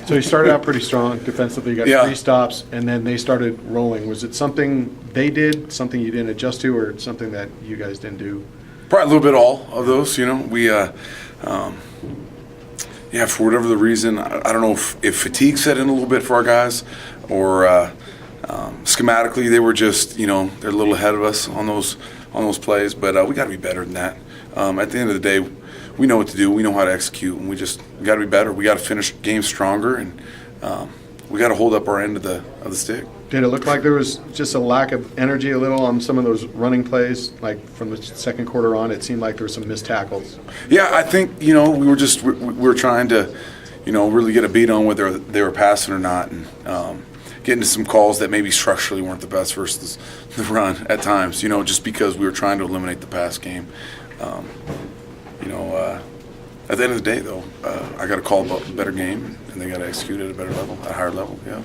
So you started out pretty strong defensively. You got 3 stops, and then they started rolling. Was it something they did, something you didn't adjust to, or something that you guys didn't do? Probably a little bit all of those. We for whatever the reason, I don't know if fatigue set in a little bit for our guys, or schematically they were just they're a little ahead of us on those plays. But we got to be better than that. At the end of the day, we know what to do. We know how to execute, and we got to be better. We got to finish games stronger, and we got to hold up our end of the stick. Did it look like there was just a lack of energy a little on some of those running plays, like from the second quarter on? It seemed like there were some missed tackles. Yeah, I think we were trying to really get a beat on whether they were passing or not, and getting to some calls that maybe structurally weren't the best versus the run at times. Just because we were trying to eliminate the pass game. At the end of the day, though, I got to call a better game, and they got to execute at a better level, at a higher level. Yeah.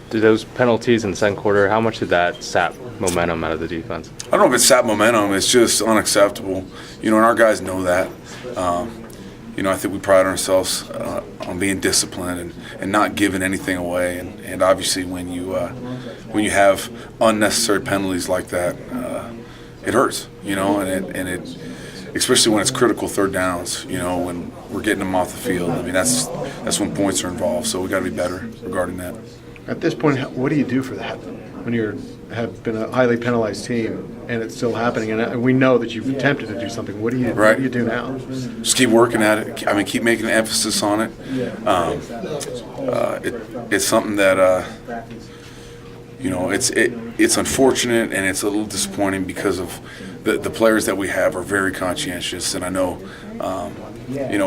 Did those penalties in the second quarter, how much did that sap momentum out of the defense? I don't know if it's sap momentum. It's just unacceptable. And our guys know that. I think we pride ourselves on being disciplined and not giving anything away. And obviously, when you have unnecessary penalties like that, it hurts. And it especially when it's critical third downs. When we're getting them off the field. I mean, that's when points are involved. So we got to be better regarding that. At this point, what do you do for that when you have been a highly penalized team and it's still happening? And we know that you've attempted to do something. What do you do now? Just keep working at it. I mean, keep making an emphasis on it. It's something that it's unfortunate and it's a little disappointing because of the players that we have are very conscientious, and I know,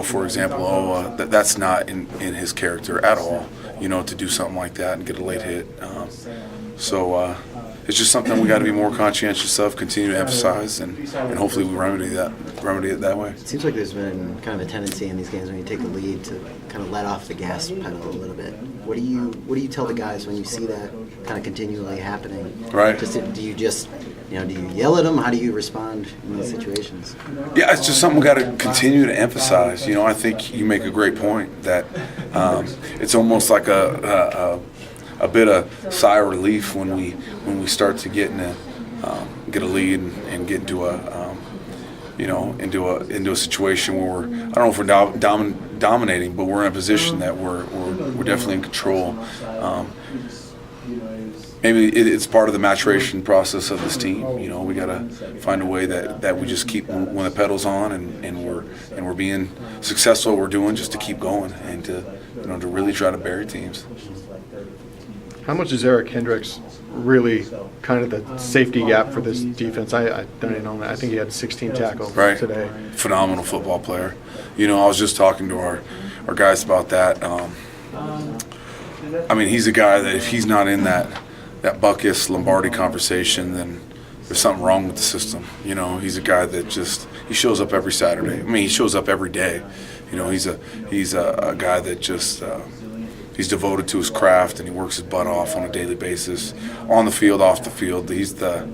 for example, that's not in his character at all. To do something like that and get a late hit. So it's just something we got to be more conscientious of, continue to emphasize, and hopefully we remedy it that way. It seems like there's been kind of a tendency in these games when you take the lead to kind of let off the gas pedal a little bit. What do you tell the guys when you see that kind of continually happening? Right. Do you yell at them? How do you respond in these situations? Yeah, it's just something we got to continue to emphasize. I think you make a great point that it's almost like a bit of sigh of relief when we start to get a lead and get into a situation where I don't know if we're dominating, but we're in a position that we're definitely in control. Maybe it's part of the maturation process of this team. We got to find a way that we just keep when the pedal's on and we're being successful at what we're doing, just to keep going and to really try to bury teams. How much is Eric Hendricks really kind of the safety gap for this defense? I don't even know. I think he had 16 tackles today. Phenomenal football player. I was just talking to our guys about that. I mean, he's a guy that if he's not in that Buckus Lombardi conversation, then there's something wrong with the system. He's a guy that he shows up every Saturday. I mean, he shows up every day. He's a guy that just he's devoted to his craft and he works his butt off on a daily basis, on the field, off the field. He's the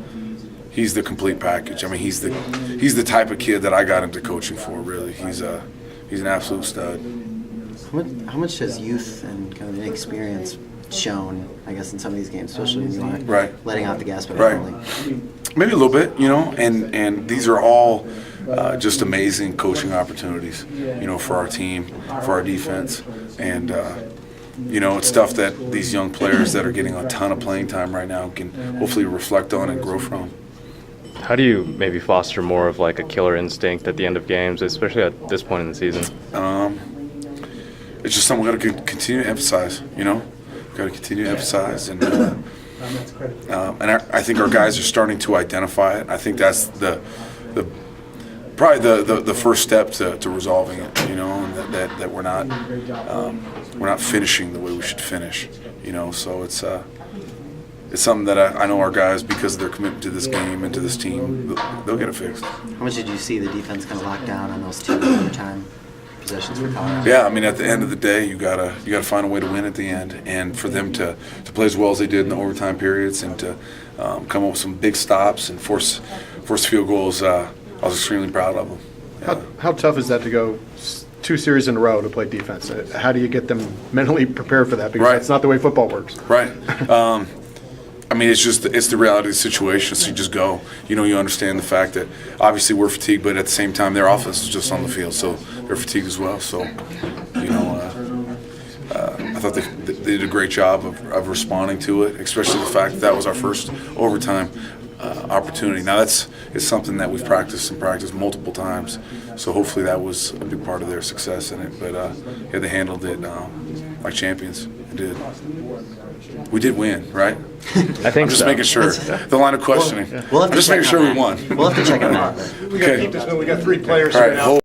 complete package. I mean, he's the type of kid that I got into coaching for. Really, he's an absolute stud. How much has youth and kind of inexperience shown, I guess, in some of these games, especially when you aren't letting out the gas pedal? Right. Maybe a little bit, and these are all just amazing coaching opportunities, for our team, for our defense, and it's stuff that these young players that are getting a ton of playing time right now can hopefully reflect on and grow from. How do you maybe foster more of like a killer instinct at the end of games, especially at this point in the season? It's just something we got to continue to emphasize, Got to continue to emphasize, and I think our guys are starting to identify it. I think that's probably the first step to resolving it. That we're not finishing the way we should finish. So it's something that I know our guys, because of their commitment to this game and to this team, they'll get it fixed. How much did you see the defense kind of lock down on those 2 overtime possessions for Colorado? Yeah, I mean, at the end of the day, you gotta find a way to win at the end, and for them to play as well as they did in the overtime periods and to come up with some big stops and force field goals, I was extremely proud of them. Yeah. How tough is that to go 2 series in a row to play defense. How do you get them mentally prepared for that? Because Right. that's not the way football works. Right. I mean, it's the reality of the situation. So you just go. You understand the fact that obviously we're fatigued, but at the same time, their offense is just on the field, so they're fatigued as well. So, I thought they did a great job of responding to it, especially the fact that was our first overtime opportunity. Now it's something that we've practiced multiple times, so hopefully that was a big part of their success in it. But yeah, they handled it like champions. They did. We did win, right? I think I'm just so. making sure. The line of questioning. We'll have I'm to just check making on sure we that. won. We'll have to check on that. We got to Okay. keep this going. We got 3 players All here right. now. Hold